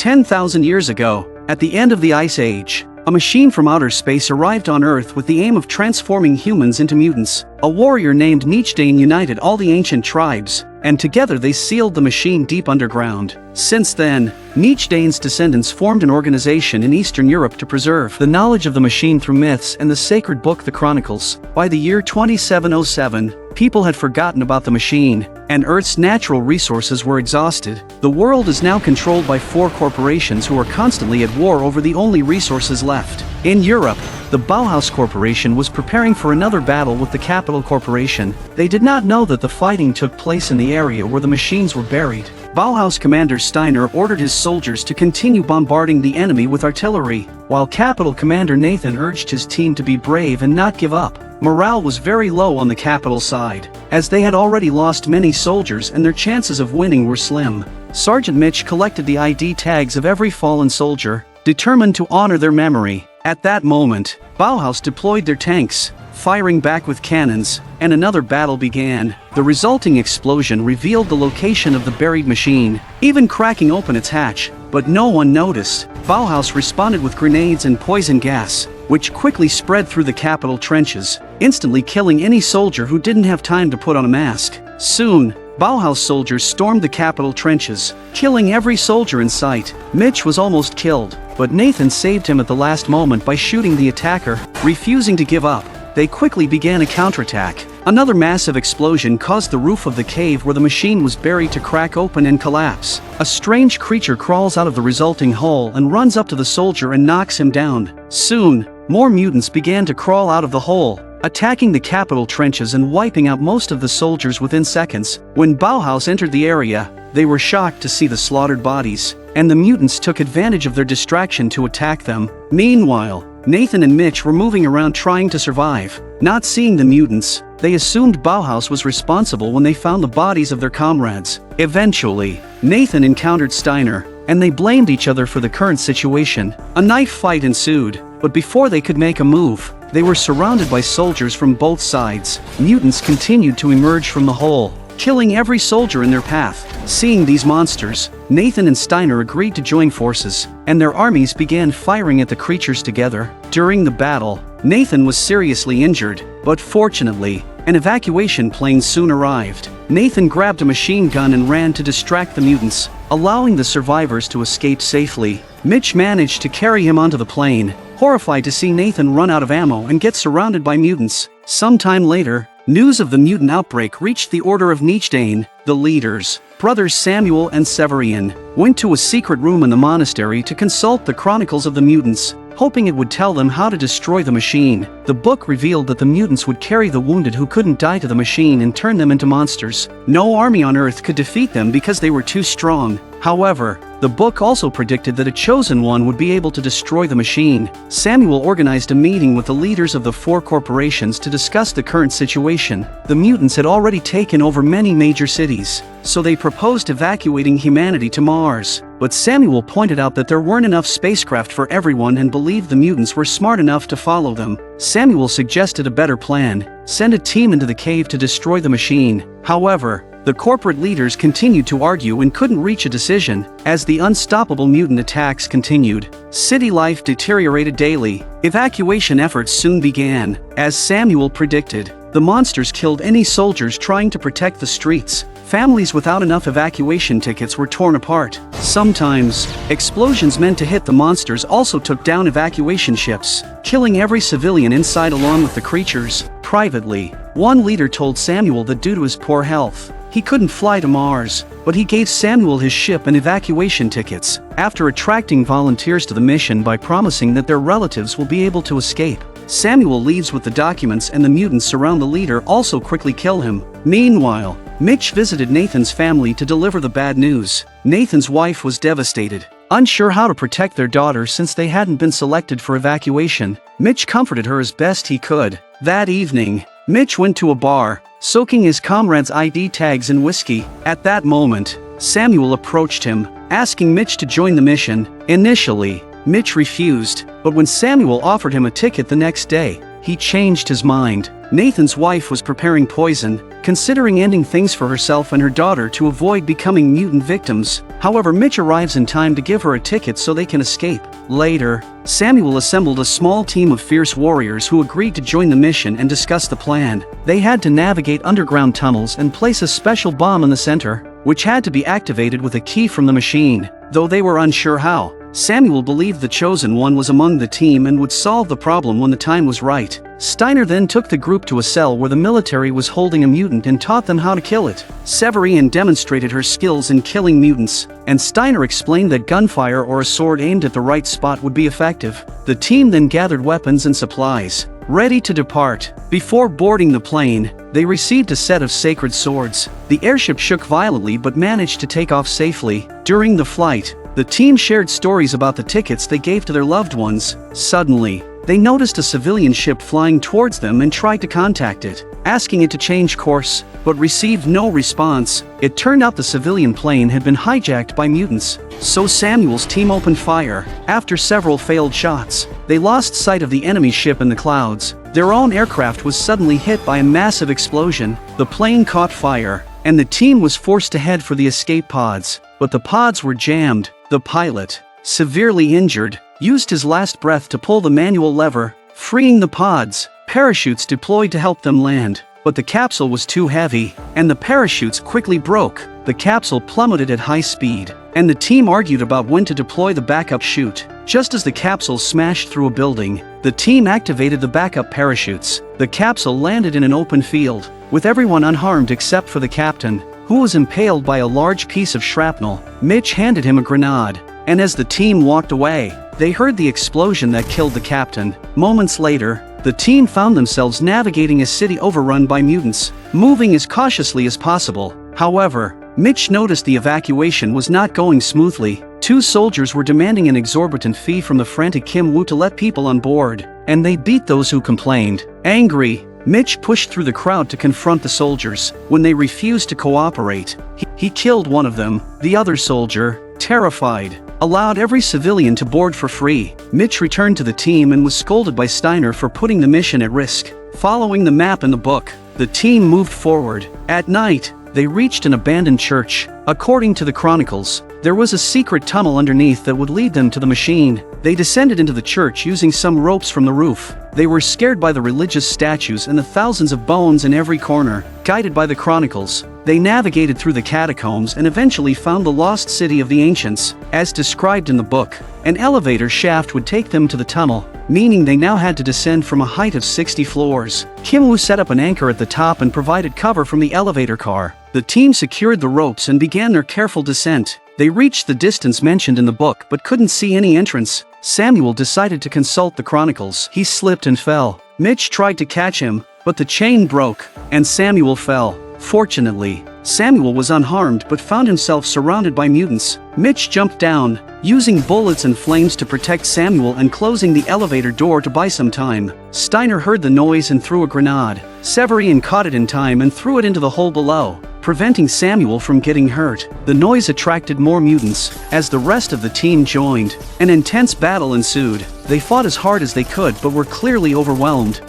10,000 years ago, at the end of the Ice Age, a machine from outer space arrived on Earth with the aim of transforming humans into mutants. A warrior named Nietzsche united all the ancient tribes, and together they sealed the machine deep underground. Since then, Nietzsche's descendants formed an organization in Eastern Europe to preserve the knowledge of the machine through myths and the sacred book the Chronicles. By the year 2707, people had forgotten about the machine, and Earth's natural resources were exhausted. The world is now controlled by 4 corporations who are constantly at war over the only resources left. In Europe, the Bauhaus Corporation was preparing for another battle with the Capital Corporation. They did not know that the fighting took place in the area where the machines were buried. Bauhaus Commander Steiner ordered his soldiers to continue bombarding the enemy with artillery, while Capital Commander Nathan urged his team to be brave and not give up. Morale was very low on the Capital side, as they had already lost many soldiers and their chances of winning were slim. Sergeant Mitch collected the ID tags of every fallen soldier, determined to honor their memory. At that moment, Bauhaus deployed their tanks, firing back with cannons, and another battle began. The resulting explosion revealed the location of the buried machine, even cracking open its hatch, but no one noticed. Bauhaus responded with grenades and poison gas, which quickly spread through the Capital trenches, instantly killing any soldier who didn't have time to put on a mask. Soon, Bauhaus soldiers stormed the Capital trenches, killing every soldier in sight. Mitch was almost killed, but Nathan saved him at the last moment by shooting the attacker. Refusing to give up, they quickly began a counterattack. Another massive explosion caused the roof of the cave where the machine was buried to crack open and collapse. A strange creature crawls out of the resulting hole and runs up to the soldier and knocks him down. Soon, more mutants began to crawl out of the hole, attacking the Capital trenches and wiping out most of the soldiers within seconds. When Bauhaus entered the area, they were shocked to see the slaughtered bodies, and the mutants took advantage of their distraction to attack them. Meanwhile, Nathan and Mitch were moving around trying to survive. Not seeing the mutants, they assumed Bauhaus was responsible when they found the bodies of their comrades. Eventually, Nathan encountered Steiner, and they blamed each other for the current situation. A knife fight ensued, but before they could make a move, they were surrounded by soldiers from both sides. Mutants continued to emerge from the hole, killing every soldier in their path. Seeing these monsters, Nathan and Steiner agreed to join forces, and their armies began firing at the creatures together. During the battle, Nathan was seriously injured, but fortunately, an evacuation plane soon arrived. Nathan grabbed a machine gun and ran to distract the mutants, allowing the survivors to escape safely. Mitch managed to carry him onto the plane, horrified to see Nathan run out of ammo and get surrounded by mutants. Sometime later, news of the mutant outbreak reached the Order of Nietzsche. The leaders, brothers Samuel and Severian, went to a secret room in the monastery to consult the Chronicles of the Mutants, hoping it would tell them how to destroy the machine. The book revealed that the mutants would carry the wounded who couldn't die to the machine and turn them into monsters. No army on Earth could defeat them because they were too strong. However, the book also predicted that a chosen one would be able to destroy the machine. Samuel organized a meeting with the leaders of the 4 corporations to discuss the current situation. The mutants had already taken over many major cities, so they proposed evacuating humanity to Mars. But Samuel pointed out that there weren't enough spacecraft for everyone and believed the mutants were smart enough to follow them. Samuel suggested a better plan: send a team into the cave to destroy the machine. However, the corporate leaders continued to argue and couldn't reach a decision. As the unstoppable mutant attacks continued, city life deteriorated daily. Evacuation efforts soon began. As Samuel predicted, the monsters killed any soldiers trying to protect the streets. Families without enough evacuation tickets were torn apart. Sometimes, explosions meant to hit the monsters also took down evacuation ships, killing every civilian inside along with the creatures. Privately, one leader told Samuel that due to his poor health, he couldn't fly to Mars, but he gave Samuel his ship and evacuation tickets. After attracting volunteers to the mission by promising that their relatives will be able to escape, Samuel leaves with the documents and the mutants surround the leader, also quickly kill him. Meanwhile, Mitch visited Nathan's family to deliver the bad news. Nathan's wife was devastated, unsure how to protect their daughter since they hadn't been selected for evacuation. Mitch comforted her as best he could. That evening, Mitch went to a bar, soaking his comrades' ID tags in whiskey. At that moment, Samuel approached him, asking Mitch to join the mission. Initially, Mitch refused, but when Samuel offered him a ticket the next day, he changed his mind. Nathan's wife was preparing poison, considering ending things for herself and her daughter to avoid becoming mutant victims. However, Mitch arrives in time to give her a ticket so they can escape. Later, Samuel assembled a small team of fierce warriors who agreed to join the mission and discuss the plan. They had to navigate underground tunnels and place a special bomb in the center, which had to be activated with a key from the machine. Though they were unsure how, Samuel believed the Chosen One was among the team and would solve the problem when the time was right. Steiner then took the group to a cell where the military was holding a mutant and taught them how to kill it. Severian demonstrated her skills in killing mutants, and Steiner explained that gunfire or a sword aimed at the right spot would be effective. The team then gathered weapons and supplies, ready to depart. Before boarding the plane, they received a set of sacred swords. The airship shook violently but managed to take off safely. During the flight, the team shared stories about the tickets they gave to their loved ones. Suddenly, they noticed a civilian ship flying towards them and tried to contact it, asking it to change course, but received no response. It turned out the civilian plane had been hijacked by mutants, so Samuel's team opened fire. After several failed shots, they lost sight of the enemy ship in the clouds. Their own aircraft was suddenly hit by a massive explosion. The plane caught fire, and the team was forced to head for the escape pods, but the pods were jammed. The pilot, severely injured, used his last breath to pull the manual lever, freeing the pods. Parachutes deployed to help them land, but the capsule was too heavy, and the parachutes quickly broke. The capsule plummeted at high speed, and the team argued about when to deploy the backup chute. Just as the capsule smashed through a building, the team activated the backup parachutes. The capsule landed in an open field, with everyone unharmed except for the captain, who was impaled by a large piece of shrapnel. Mitch handed him a grenade, and as the team walked away, they heard the explosion that killed the captain. Moments later, the team found themselves navigating a city overrun by mutants, moving as cautiously as possible. However, Mitch noticed the evacuation was not going smoothly. Two soldiers were demanding an exorbitant fee from the frantic Kim Woo to let people on board, and they beat those who complained. Angry, Mitch pushed through the crowd to confront the soldiers. When they refused to cooperate, he killed one of them. The other soldier, terrified, allowed every civilian to board for free. Mitch returned to the team and was scolded by Steiner for putting the mission at risk. Following the map in the book, the team moved forward. At night, they reached an abandoned church. According to the chronicles, there was a secret tunnel underneath that would lead them to the machine. They descended into the church using some ropes from the roof. They were scared by the religious statues and the thousands of bones in every corner. Guided by the chronicles, they navigated through the catacombs and eventually found the lost city of the ancients. As described in the book, an elevator shaft would take them to the tunnel, meaning they now had to descend from a height of 60 floors. Kim Woo set up an anchor at the top and provided cover from the elevator car. The team secured the ropes and began their careful descent. They reached the distance mentioned in the book but couldn't see any entrance. Samuel decided to consult the chronicles. He slipped and fell. Mitch tried to catch him, but the chain broke, and Samuel fell. Fortunately, Samuel was unharmed but found himself surrounded by mutants. Mitch jumped down, using bullets and flames to protect Samuel and closing the elevator door to buy some time. Steiner heard the noise and threw a grenade. Severian caught it in time and threw it into the hole below, preventing Samuel from getting hurt. The noise attracted more mutants. As the rest of the team joined, an intense battle ensued. They fought as hard as they could but were clearly overwhelmed.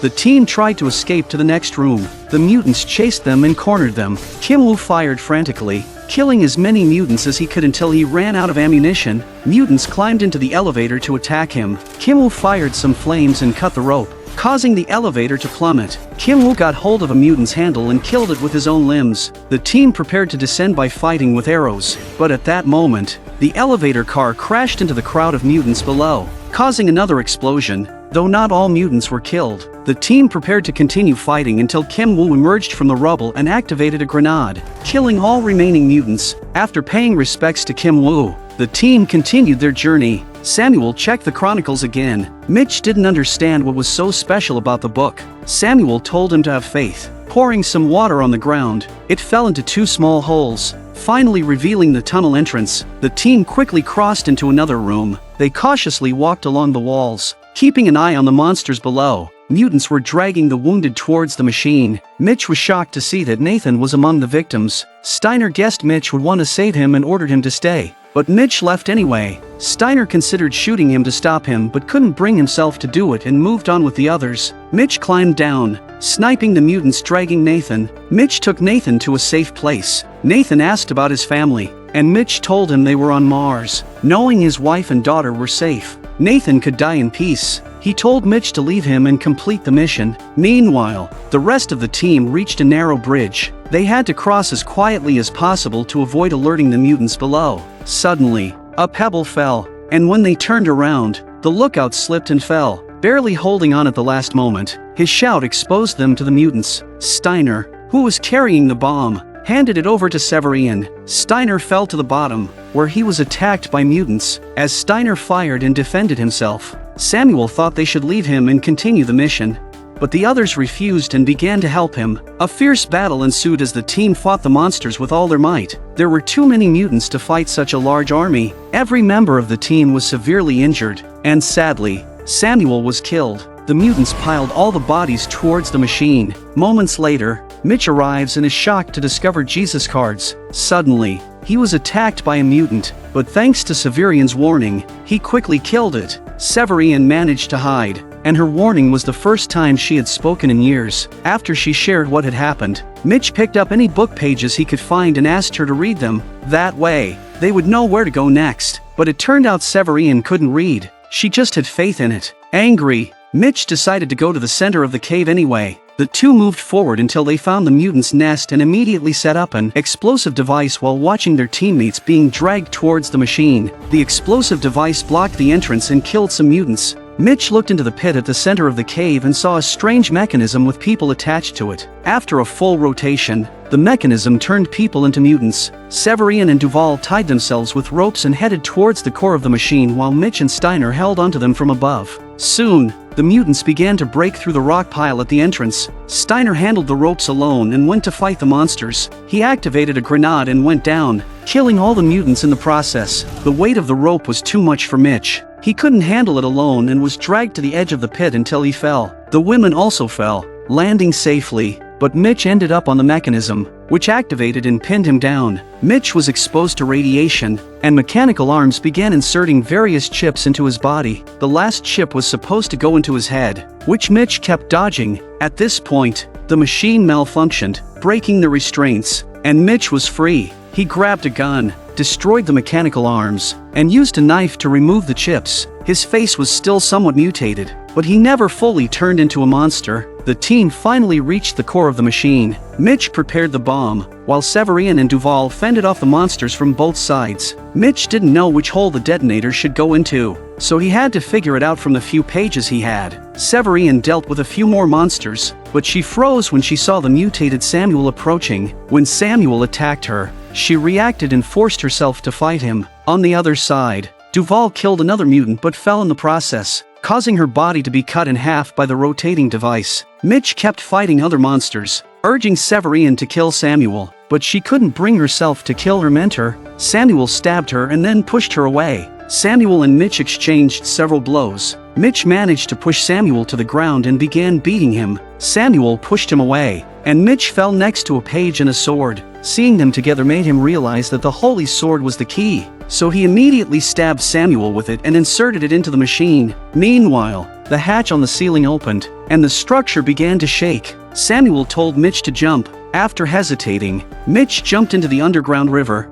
The team tried to escape to the next room. The mutants chased them and cornered them. Kim Woo fired frantically, killing as many mutants as he could until he ran out of ammunition. Mutants climbed into the elevator to attack him. Kim Woo fired some flames and cut the rope, causing the elevator to plummet. Kim Woo got hold of a mutant's handle and killed it with his own limbs. The team prepared to descend by fighting with arrows, but at that moment, the elevator car crashed into the crowd of mutants below, causing another explosion. Though not all mutants were killed, the team prepared to continue fighting until Kim Woo emerged from the rubble and activated a grenade, killing all remaining mutants. After paying respects to Kim Woo, the team continued their journey. Samuel checked the chronicles again. Mitch didn't understand what was so special about the book. Samuel told him to have faith. Pouring some water on the ground, it fell into two small holes, finally revealing the tunnel entrance. The team quickly crossed into another room. They cautiously walked along the walls, keeping an eye on the monsters below. Mutants were dragging the wounded towards the machine. Mitch was shocked to see that Nathan was among the victims. Steiner guessed Mitch would want to save him and ordered him to stay, but Mitch left anyway. Steiner considered shooting him to stop him but couldn't bring himself to do it and moved on with the others. Mitch climbed down, sniping the mutants dragging Nathan. Mitch took Nathan to a safe place. Nathan asked about his family, and Mitch told him they were on Mars. Knowing his wife and daughter were safe, Nathan could die in peace. He told Mitch to leave him and complete the mission. Meanwhile, the rest of the team reached a narrow bridge. They had to cross as quietly as possible to avoid alerting the mutants below. Suddenly, a pebble fell, and when they turned around, the lookout slipped and fell, barely holding on at the last moment. His shout exposed them to the mutants. Steiner, who was carrying the bomb, handed it over to Severian. Steiner fell to the bottom, where he was attacked by mutants. As Steiner fired and defended himself, Samuel thought they should leave him and continue the mission, but the others refused and began to help him. A fierce battle ensued as the team fought the monsters with all their might. There were too many mutants to fight such a large army. Every member of the team was severely injured, and sadly, Samuel was killed. The mutants piled all the bodies towards the machine. Moments later, Mitch arrives and is shocked to discover Jesus cards. Suddenly, he was attacked by a mutant, but thanks to Severian's warning, he quickly killed it. Severian managed to hide, and her warning was the first time she had spoken in years. After she shared what had happened, Mitch picked up any book pages he could find and asked her to read them. That way, they would know where to go next. But it turned out Severian couldn't read. She just had faith in it. Angry, Mitch decided to go to the center of the cave anyway. The two moved forward until they found the mutant's nest and immediately set up an explosive device while watching their teammates being dragged towards the machine. The explosive device blocked the entrance and killed some mutants. Mitch looked into the pit at the center of the cave and saw a strange mechanism with people attached to it. After a full rotation, the mechanism turned people into mutants. Severian and Duval tied themselves with ropes and headed towards the core of the machine while Mitch and Steiner held onto them from above. Soon, the mutants began to break through the rock pile at the entrance. Steiner handled the ropes alone and went to fight the monsters. He activated a grenade and went down, killing all the mutants in the process. The weight of the rope was too much for Mitch. He couldn't handle it alone and was dragged to the edge of the pit until he fell. The women also fell, landing safely, but Mitch ended up on the mechanism, which activated and pinned him down. Mitch was exposed to radiation, and mechanical arms began inserting various chips into his body. The last chip was supposed to go into his head, which Mitch kept dodging. At this point, the machine malfunctioned, breaking the restraints, and Mitch was free. He grabbed a gun, destroyed the mechanical arms, and used a knife to remove the chips. His face was still somewhat mutated, but he never fully turned into a monster. The team finally reached the core of the machine. Mitch prepared the bomb, while Severian and Duval fended off the monsters from both sides. Mitch didn't know which hole the detonator should go into, so he had to figure it out from the few pages he had. Severian dealt with a few more monsters, but she froze when she saw the mutated Samuel approaching. When Samuel attacked her, she reacted and forced herself to fight him. On the other side, Duval killed another mutant but fell in the process, causing her body to be cut in half by the rotating device. Mitch kept fighting other monsters, urging Severian to kill Samuel, but she couldn't bring herself to kill her mentor. Samuel stabbed her and then pushed her away. Samuel and Mitch exchanged several blows. Mitch managed to push Samuel to the ground and began beating him. Samuel pushed him away, and Mitch fell next to a page and a sword. Seeing them together made him realize that the holy sword was the key, so he immediately stabbed Samuel with it and inserted it into the machine. Meanwhile, the hatch on the ceiling opened, and the structure began to shake. Samuel told Mitch to jump. After hesitating, Mitch jumped into the underground river.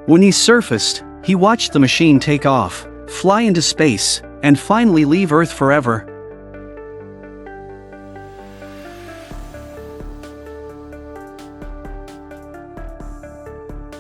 When he surfaced, he watched the machine take off, fly into space, and finally leave Earth forever.